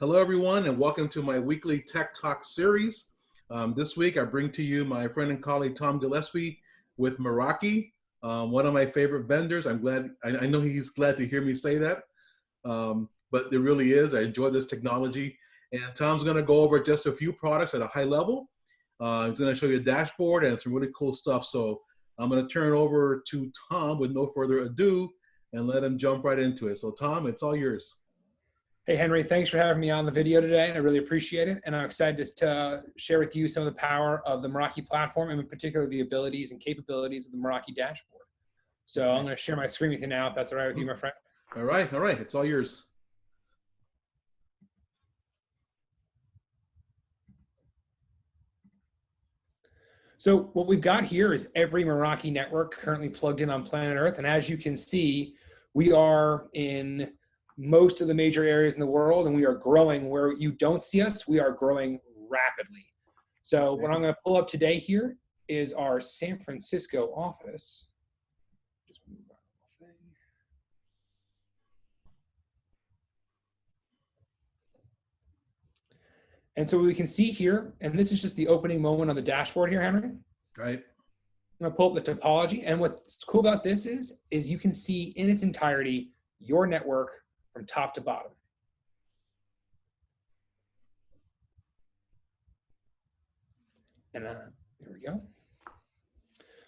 Hello, everyone, and welcome to my weekly Tech Talk series. This week, I bring to you my friend and colleague Tom Gillespie with Meraki, one of my favorite vendors. I'm glad, I know he's glad to hear me say that, but there really is. I enjoy this technology. And Tom's going to go over just a few products at a high level. He's going to show you a dashboard and some really cool stuff. So I'm going to turn it over to Tom with no further ado and let him jump right into it. So, Tom, it's all yours. Hey, Henry, thanks for having me on the video today. I really appreciate it. And I'm excited to share with you some of the power of the Meraki platform, and in particular, the abilities and capabilities of the Meraki dashboard. So I'm going to share my screen with you now, if that's all right with you, my friend. All right. It's all yours. So what we've got here is every Meraki network currently plugged in on planet Earth. And as you can see, we are in most of the major areas in the world, and we are growing. Where you don't see us, we are growing rapidly. So what I'm going to pull up today here is our San Francisco office. Just move that little thing. And so what we can see here, and this is just the opening moment on the dashboard here, Henry. Right. I'm going to pull up the topology, and what's cool about this is you can see in its entirety your network from top to bottom. And here we go.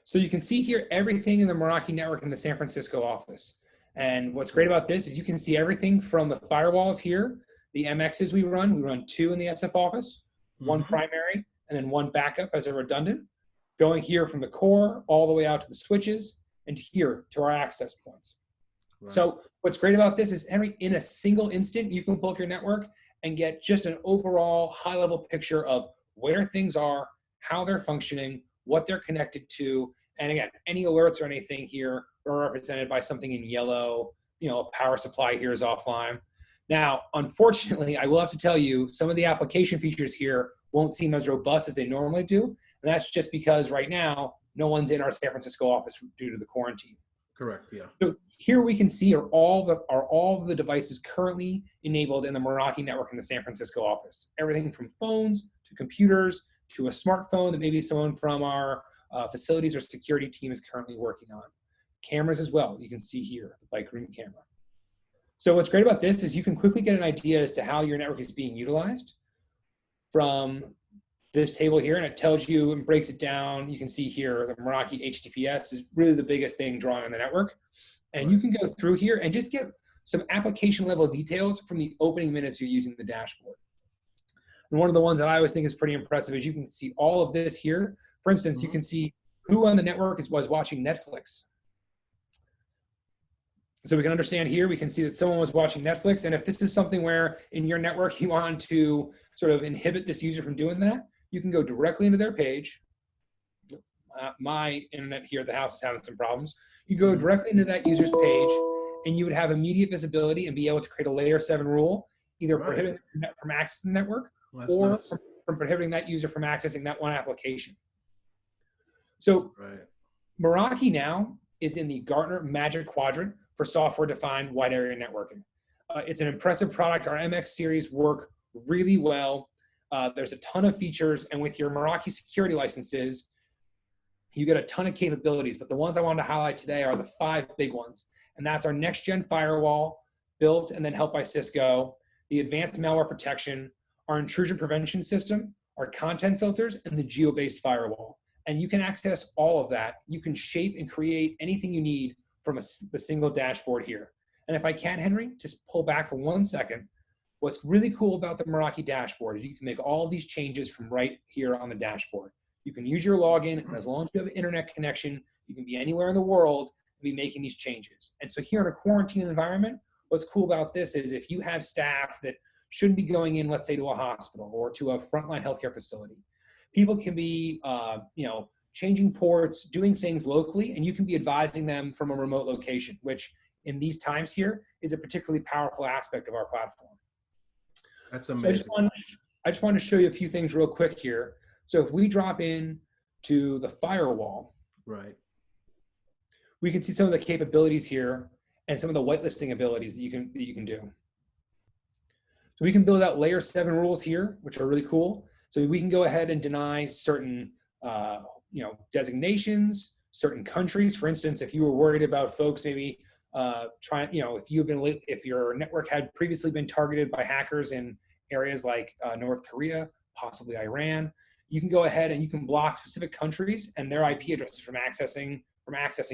So you can see here everything in the Meraki network in the San Francisco office. And what's great about this is you can see everything from the firewalls here, the MXs we run 2 in the SF office, 1 primary, and then 1 backup as a redundant, going here from the core all the way out to the switches and here to our access points. Right. So what's great about this is, Henry, in a single instant, you can pull up your network and get just an overall high-level picture of where things are, how they're functioning, what they're connected to, and again, any alerts or anything here are represented by something in yellow. A power supply here is offline. Now, unfortunately, I will have to tell you, some of the application features here won't seem as robust as they normally do, and that's just because right now, no one's in our San Francisco office due to the quarantine. Correct, yeah. So here we can see are all of the devices currently enabled in the Meraki network in the San Francisco office. Everything from phones to computers to a smartphone that maybe someone from our facilities or security team is currently working on. Cameras as well, you can see here, the bike room camera. So what's great about this is you can quickly get an idea as to how your network is being utilized from this table here, and it tells you and breaks it down. You can see here the Meraki HTTPS is really the biggest thing drawing on the network. And you can go through here and just get some application level details from the opening minutes you're using the dashboard. And one of the ones that I always think is pretty impressive is you can see all of this here. For instance, you can see who on the network was watching Netflix. So we can understand here, we can see that someone was watching Netflix. And if this is something where in your network you want to sort of inhibit this user from doing that, you can go directly into their page. My internet here at the house is having some problems. You go directly into that user's page, and you would have immediate visibility and be able to create a layer 7 rule, either prohibiting them from accessing the network or from prohibiting that user from accessing that one application. So Meraki now is in the Gartner Magic Quadrant for software-defined wide area networking. It's an impressive product. Our MX series work really well. There's a ton of features, and with your Meraki security licenses, you get a ton of capabilities, but the ones I wanted to highlight today are the 5 big ones. And that's our next-gen firewall, built and then helped by Cisco, the advanced malware protection, our intrusion prevention system, our content filters, and the geo-based firewall. And you can access all of that. You can shape and create anything you need from the single dashboard here. And if I can, Henry, just pull back for 1 second. What's really cool about the Meraki dashboard is you can make all of these changes from right here on the dashboard. You can use your login, and as long as you have an internet connection, you can be anywhere in the world and be making these changes. And so here in a quarantine environment, what's cool about this is if you have staff that shouldn't be going in, let's say, to a hospital or to a frontline healthcare facility, people can be, changing ports, doing things locally, and you can be advising them from a remote location, which in these times here is a particularly powerful aspect of our platform. That's amazing. So I just wanted to show you a few things real quick here. So if we drop in to the firewall, we can see some of the capabilities here and some of the whitelisting abilities that you can do. So we can build out layer 7 rules here, which are really cool. So we can go ahead and deny certain designations, certain countries. For instance, if you were worried about folks maybe if your network had previously been targeted by hackers in areas like North Korea, possibly Iran, you can go ahead and you can block specific countries and their IP addresses from accessing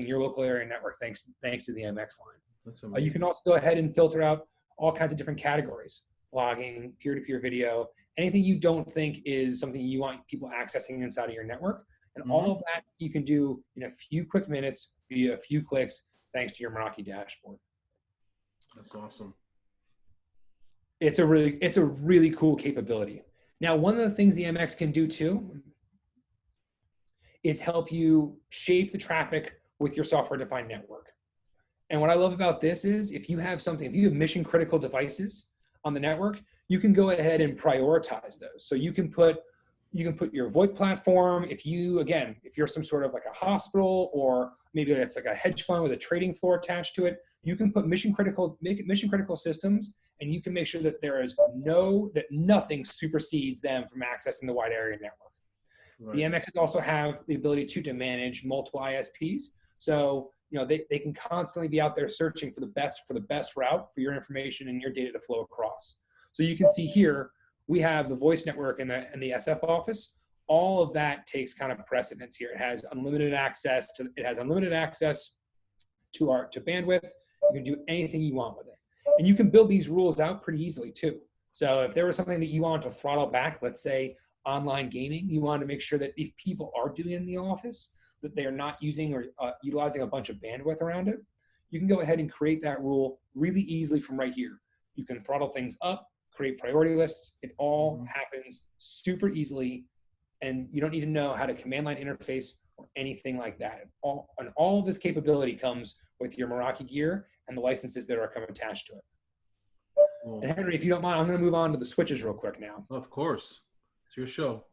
your local area network thanks to the MX line. You can also go ahead and filter out all kinds of different categories: blogging, peer-to-peer video, anything you don't think is something you want people accessing inside of your network. And all of that you can do in a few quick minutes via a few clicks thanks to your Meraki dashboard. That's awesome. It's a really cool capability. Now, one of the things the MX can do too is help you shape the traffic with your software-defined network. And what I love about this is if you have mission critical devices on the network, you can go ahead and prioritize those. So you can put your VoIP platform. If you're some sort of like a hospital, or maybe it's like a hedge fund with a trading floor attached to it, you can put mission critical systems, and you can make sure that that nothing supersedes them from accessing the wide area network. Right. The MXs also have the ability to manage multiple ISPs. So they can constantly be out there searching for the best route for your information and your data to flow across. So you can see here, we have the voice network and the SF office. All of that takes kind of precedence here. It has unlimited access to bandwidth. You can do anything you want with it. And you can build these rules out pretty easily too. So if there was something that you wanted to throttle back, let's say online gaming, you want to make sure that if people are doing it in the office, that they are not using or utilizing a bunch of bandwidth around it, you can go ahead and create that rule really easily from right here. You can throttle things up, create priority lists. It all happens super easily, and you don't need to know how to command line interface or anything like that. All of this capability comes with your Meraki gear and the licenses that are attached to it. Cool. And Henry, if you don't mind, I'm going to move on to the switches real quick now. Of course. It's your show.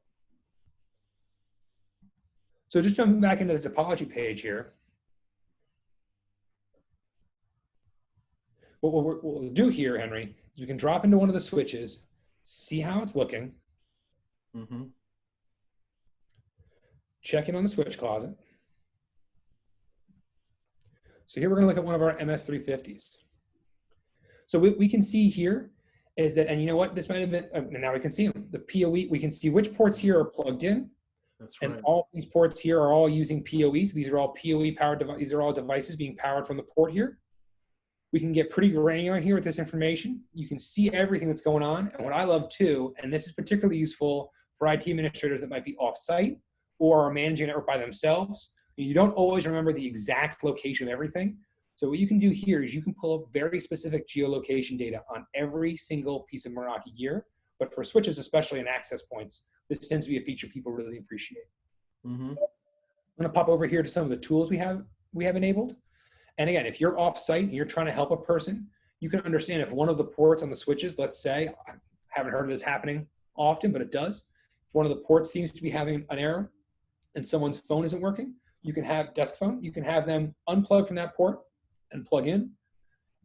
So just jumping back into the topology page here. What we'll do here, Henry, is we can drop into one of the switches, see how it's looking, check in on the switch closet. So here we're going to look at one of our MS350s. So we can see here is that, and you know what, this might have been, now we can see them, the PoE, we can see which ports here are plugged in. That's right. And all these ports here are all using PoE. So these are all PoE powered devices. These are all devices being powered from the port here. We can get pretty granular here with this information. You can see everything that's going on. And what I love too, and this is particularly useful for IT administrators that might be off-site or are managing a network by themselves. You don't always remember the exact location of everything. So what you can do here is you can pull up very specific geolocation data on every single piece of Meraki gear. But for switches, especially and access points, this tends to be a feature people really appreciate. I'm going to pop over here to some of the tools we have enabled. And again, if you're off-site and you're trying to help a person, you can understand if one of the ports on the switches, let's say, I haven't heard of this happening often, but it does. If one of the ports seems to be having an error and someone's phone isn't working, you can have desk phone, you can have them unplug from that port and plug in.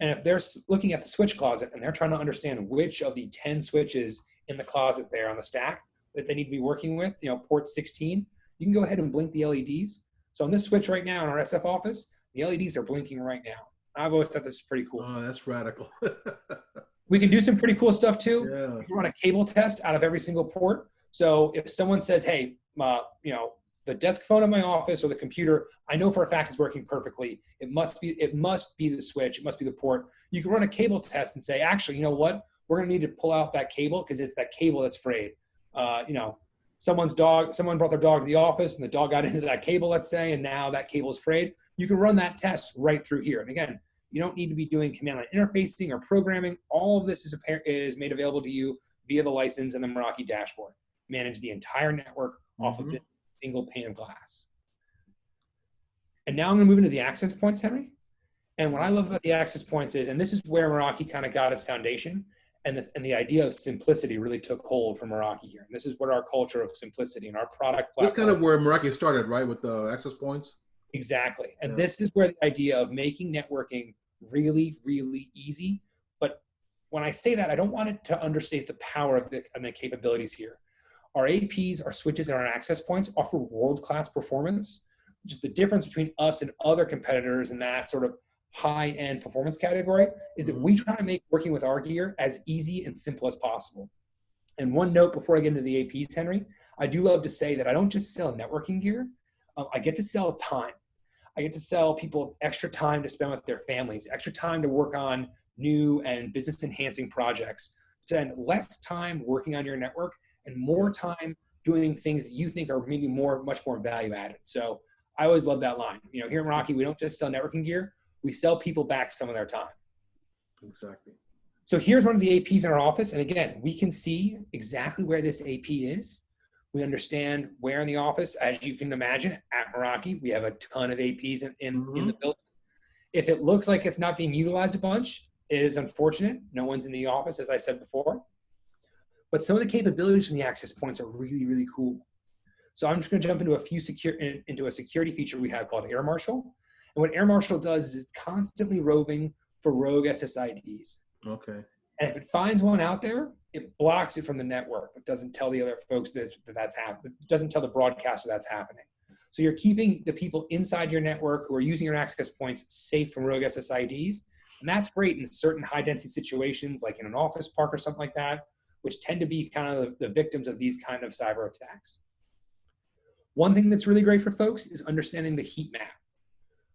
And if they're looking at the switch closet and they're trying to understand which of the 10 switches in the closet there on the stack that they need to be working with, port 16, you can go ahead and blink the LEDs. So on this switch right now in our SF office, the LEDs are blinking right now. I've always thought this is pretty cool. Oh, that's radical. We can do some pretty cool stuff too. Yeah. We can run a cable test out of every single port. So if someone says, hey, the desk phone in my office or the computer, I know for a fact it's working perfectly. It must be the switch. It must be the port. You can run a cable test and say, actually, you know what? We're going to need to pull out that cable because it's that cable that's frayed. Someone brought their dog to the office and the dog got into that cable, let's say, and now that cable is frayed. You can run that test right through here. And again, you don't need to be doing command line interfacing or programming. All of this is made available to you via the license and the Meraki dashboard. Manage the entire network off of this single pane of glass. And now I'm going to move into the access points, Henry. And what I love about the access points is, and this is where Meraki kind of got its foundation, and the idea of simplicity really took hold for Meraki here. And this is what our culture of simplicity and our product platform. That's kind of where Meraki started, right, with the access points? Exactly. And this is where the idea of making networking really, really easy, but when I say that, I don't want it to understate the power of the capabilities here. Our APs, our switches, and our access points offer world-class performance. Just the difference between us and other competitors in that sort of high-end performance category is that we try to make working with our gear as easy and simple as possible. And one note before I get into the APs, Henry, I do love to say that I don't just sell networking gear. I get to sell time. I get to sell people extra time to spend with their families, extra time to work on new and business enhancing projects, spend less time working on your network and more time doing things that you think are maybe much more value added. So I always love that line. You know, here in Meraki, we don't just sell networking gear, we sell people back some of their time. Exactly. So here's one of the APs in our office. And again, we can see exactly where this AP is. We understand where in the office, as you can imagine, at Meraki, we have a ton of APs in the building. If it looks like it's not being utilized a bunch, it is unfortunate. No one's in the office, as I said before. But some of the capabilities from the access points are really, really cool. So I'm just going to jump into a security feature we have called Air Marshal. And what Air Marshal does is it's constantly roving for rogue SSIDs. Okay. And if it finds one out there, it blocks it from the network. It doesn't tell the other folks that's happening. It doesn't tell the broadcaster that's happening. So you're keeping the people inside your network who are using your access points safe from rogue SSIDs. And that's great in certain high density situations, like in an office park or something like that, which tend to be kind of the victims of these kind of cyber attacks. One thing that's really great for folks is understanding the heat map.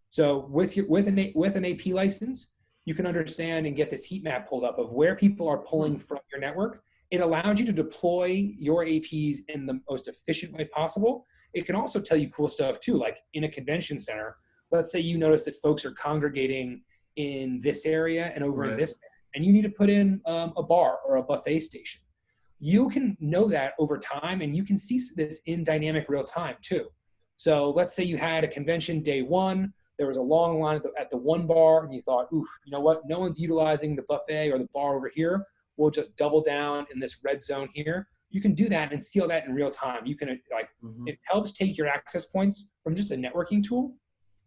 So with an AP license, you can understand and get this heat map pulled up of where people are pulling from your network. It allows you to deploy your APs in the most efficient way possible. It can also tell you cool stuff too, like in a convention center. Let's say you notice that folks are congregating in this area and over in this area, and you need to put in a bar or a buffet station. You can know that over time, and you can see this in dynamic real time too. So let's say you had a convention day one, there was a long line at the one bar, and you thought, oof, you know what? No one's utilizing the buffet or the bar over here. We'll just double down in this red zone here. You can do that and see all that in real time. You can it helps take your access points from just a networking tool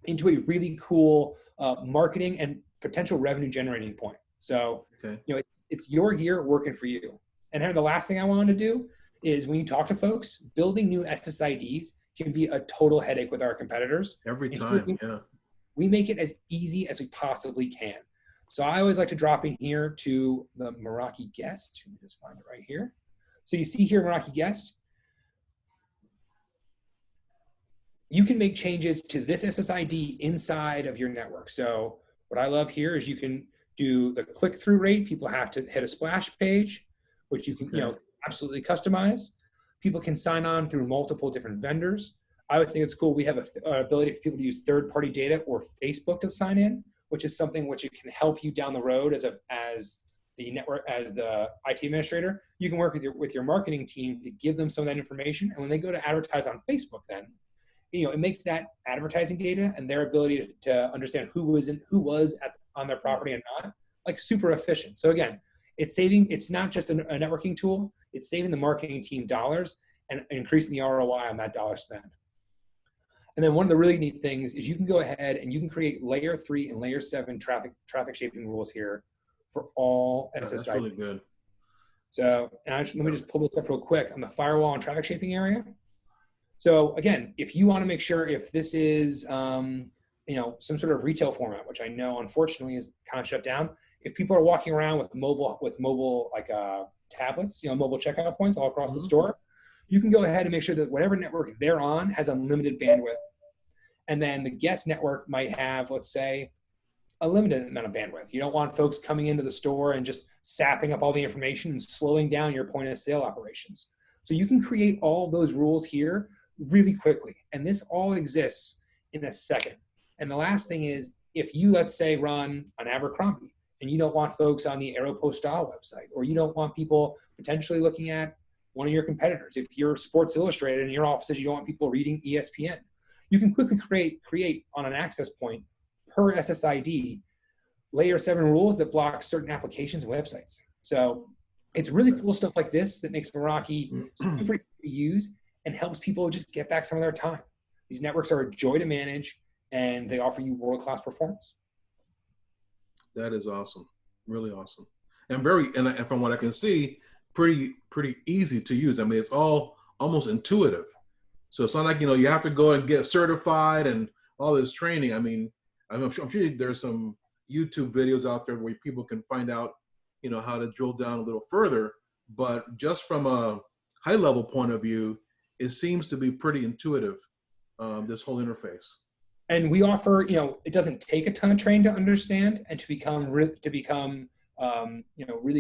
into a really cool marketing and potential revenue generating point. So, you know, it's your gear working for you. And then the last thing I wanted to do is when you talk to folks, building new SSIDs can be a total headache with our competitors. Every time, we make it as easy as we possibly can. So I always like to drop in here to the Meraki guest. Let me just find it right here. So you see here, Meraki guest. You can make changes to this SSID inside of your network. So what I love here is you can do the click-through rate. People have to hit a splash page, which you can absolutely customize. People can sign on through multiple different vendors. I always think it's cool. We have an ability for people to use third-party data or Facebook to sign in, which is something which it can help you down the road as the IT administrator. You can work with your marketing team to give them some of that information, and when they go to advertise on Facebook, then it makes that advertising data and their ability to understand who was on their property and not like super efficient. So again, it's not just a networking tool. It's saving the marketing team dollars and increasing the ROI on that dollar spend. And then one of the really neat things is you can go ahead and you can create layer 3 and layer 7 traffic shaping rules here for all SSID. That's really good. So let me just pull this up real quick on the firewall and traffic shaping area. So again, if you want to make sure if this is some sort of retail format, which I know unfortunately is kind of shut down, if people are walking around with mobile like tablets, mobile checkout points all across the store, you can go ahead and make sure that whatever network they're on has unlimited bandwidth. And then the guest network might have, let's say, a limited amount of bandwidth. You don't want folks coming into the store and just sapping up all the information and slowing down your point of sale operations. So you can create all those rules here really quickly. And this all exists in a second. And the last thing is, if you, let's say, run an Abercrombie and you don't want folks on the Aeropostale website, or you don't want people potentially looking at one of your competitors. If you're Sports Illustrated and your office says you don't want people reading ESPN, you can quickly create on an access point per SSID layer 7 rules that block certain applications and websites. So it's really cool stuff like this that makes Meraki super easy to use and helps people just get back some of their time. These networks are a joy to manage and they offer you world-class performance. That is awesome. Really awesome. and and from what I can see, pretty easy to use. I mean, it's all almost intuitive. So it's not like, you have to go and get certified and all this training. I mean, I'm sure there's some YouTube videos out there where people can find out, how to drill down a little further. But just from a high level point of view, it seems to be pretty intuitive, this whole interface. And we offer, it doesn't take a ton of training to understand and to become really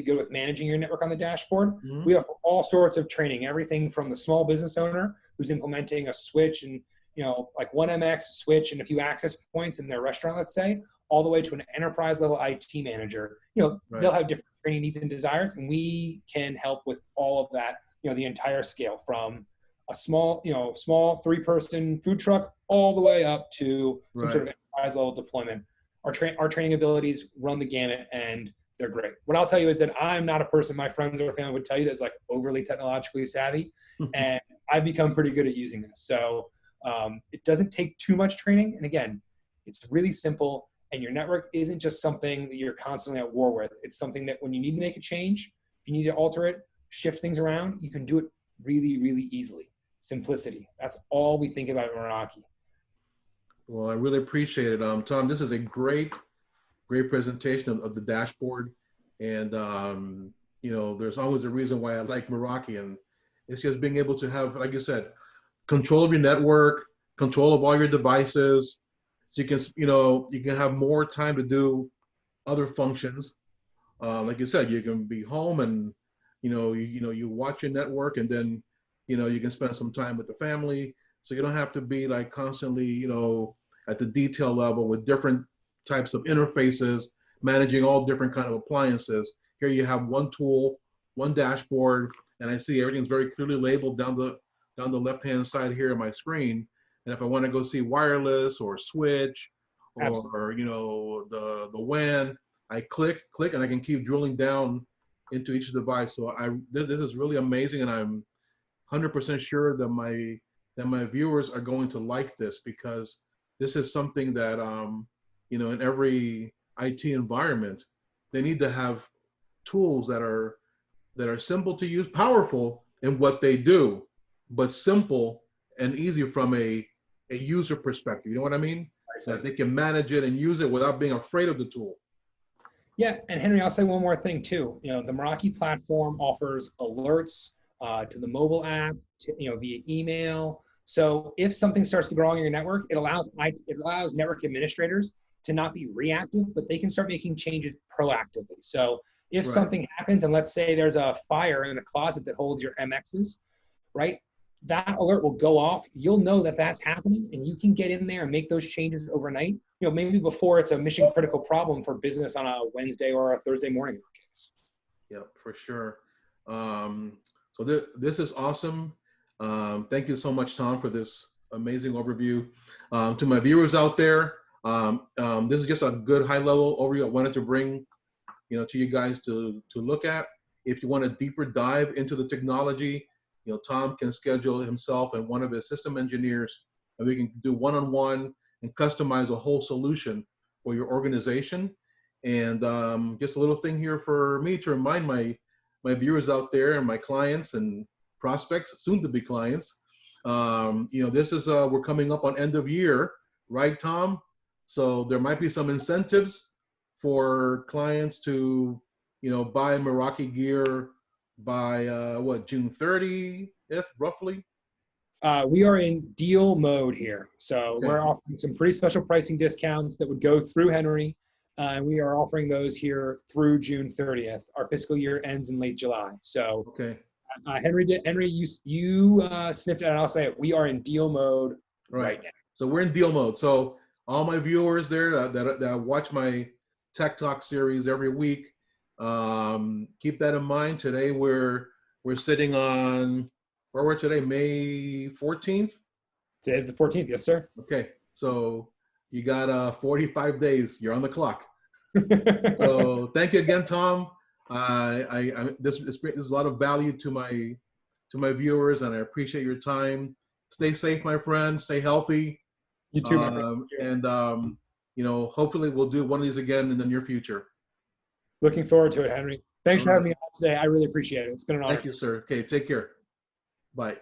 good with managing your network on the dashboard. Mm-hmm. We offer all sorts of training, everything from the small business owner who's implementing a switch and, like 1MX switch and a few access points in their restaurant, let's say, all the way to an enterprise level IT manager. Right. They'll have different training needs and desires, and we can help with all of that, the entire scale from a small 3-person food truck all the way up to some sort of enterprise level deployment. Our training abilities run the gamut, and they're great. What I'll tell you is that I'm not a person my friends or family would tell you that's like overly technologically savvy, and I've become pretty good at using this. So it doesn't take too much training. And again, it's really simple, and your network isn't just something that you're constantly at war with. It's something that when you need to make a change, if you need to alter it, shift things around, you can do it really, really easily. Simplicity. That's all we think about at Meraki. Well, I really appreciate it. Tom, this is a great presentation of the dashboard. And, there's always a reason why I like Meraki. And it's just being able to have, like you said, control of your network, control of all your devices. So you can have more time to do other functions. Like you said, you can be home and, you watch your network, and then, you can spend some time with the family. So you don't have to be like constantly, at the detail level with different types of interfaces, managing all different kind of appliances. Here you have one tool, one dashboard, and I see everything's very clearly labeled down the left-hand side here on my screen. And if I want to go see wireless or switch or, Absolutely. the WAN, I click, and I can keep drilling down into each device. So this is really amazing, and I'm 100% sure that my viewers are going to like this, because this is something that in every IT environment, they need to have tools that are simple to use, powerful in what they do, but simple and easy from a user perspective. You know what I mean? That they can manage it and use it without being afraid of the tool. Yeah, and Henry, I'll say one more thing too. The Meraki platform offers alerts to the mobile app, via email. So if something starts to grow on your network, it allows network administrators to not be reactive, but they can start making changes proactively. So if something happens, and let's say there's a fire in the closet that holds your MXs, right? That alert will go off. You'll know that that's happening, and you can get in there and make those changes overnight. Maybe before it's a mission critical problem for business on a Wednesday or a Thursday morning in our case. Yeah, for sure. So this is awesome. Thank you so much, Tom, for this amazing overview. To my viewers out there, this is just a good high-level overview I wanted to bring, to you guys to look at. If you want a deeper dive into the technology, Tom can schedule himself and one of his system engineers, and we can do one-on-one and customize a whole solution for your organization. And just a little thing here for me to remind my viewers out there and my clients and prospects, soon to be clients. This is we're coming up on end of year, right, Tom? So there might be some incentives for clients to, buy Meraki gear by June 30th, roughly. We are in deal mode here. So we're offering some pretty special pricing discounts that would go through Henry. And we are offering those here through June 30th. Our fiscal year ends in late July. So Henry, you sniffed it, and I'll say it. We are in deal mode right now. So we're in deal mode. So all my viewers there that watch my Tech Talk series every week, keep that in mind. Today we're sitting on, where we're today, May 14th? Today's the 14th, yes, sir. Okay, so you got 45 days. You're on the clock. So thank you again, Tom. This is a lot of value to my viewers, and I appreciate your time. Stay safe, my friend. Stay healthy. You too, my friend. And hopefully we'll do one of these again in the near future. Looking forward to it, Henry. Thanks for having me on today. I really appreciate it. It's been an honor. Thank you, sir. Okay, take care. Bye.